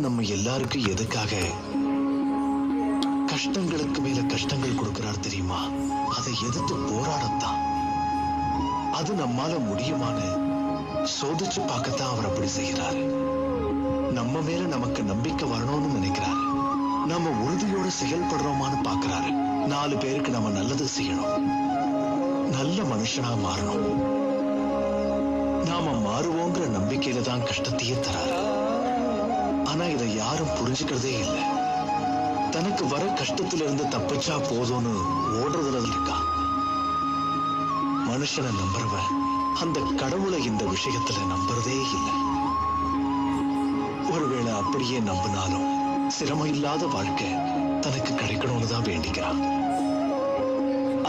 கடவுள் நம்ம எல்லாருக்கும் எதுக்காக கஷ்டங்களுக்கு மேல கஷ்டங்கள் கொடுக்கிறார் தெரியுமா? அதை எதிர்த்து போராடத்தான். அது நம்மால முடியுமான்னு சோதிச்சு பார்க்கத்தான் அவர் அப்படி செய்யறாரு. நம்ம மேல நமக்கு நம்பிக்கை வரணும்னு நினைக்கிறாரு. நாம உறுதியோட செயல்படுறோமான்னு பாக்குறாரு. 4 பேருக்கு நம்ம நல்லது செய்யணும், நல்ல மனுஷனா மாறணும். நாம மாறுவோங்கிற நம்பிக்கையில தான் கஷ்டத்தையே தராரு. ஆனா இதை யாரும் புரிஞ்சுக்கிறதே இல்லை. தனக்கு வர கஷ்டத்துல இருந்து தப்பிச்சா போதும்னு ஓடுறதுல இருக்கா. மனுஷனை நம்புறவன் அந்த கடவுளை இந்த விஷயத்துல நம்புறதே இல்லை. ஒருவேளை அப்படியே நம்பினாலும் சிரமம் இல்லாத வாழ்க்கை தனக்கு கிடைக்கணும்னு தான் வேண்டிக்கிறான்.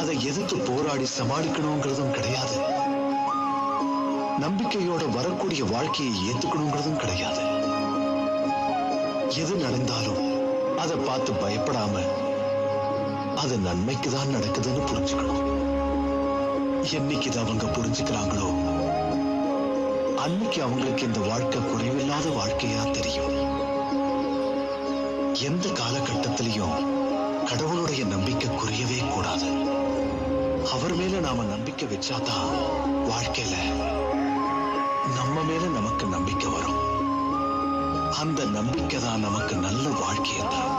அதை எதிர்த்து போராடி சமாளிக்கணுங்கிறதும் கிடையாது. நம்பிக்கையோட வரக்கூடிய வாழ்க்கையை ஏத்துக்கணுங்கிறதும் கிடையாது. எது நடந்தாலும் அதை பார்த்து பயப்படாம அது நன்மைக்கு தான் நடக்குதுன்னு புரிஞ்சுக்கணும். என்னைக்கு இதை அவங்க புரிஞ்சுக்கிறாங்களோ அன்னைக்கு அவங்களுக்கு இந்த வாழ்க்கை குறைவில்லாத வாழ்க்கையா தெரியும். எந்த காலகட்டத்திலையும் கடவுளுடைய நம்பிக்கை குறையவே கூடாது. அவர் மேல நாம நம்பிக்கை வச்சாதான் வாழ்க்கையில நம்ம மேல நமக்கு நம்பிக்கை வரும். அந்த நம்பிக்கை தான் நமக்கு நல்ல வாழ்க்கையை தரும்.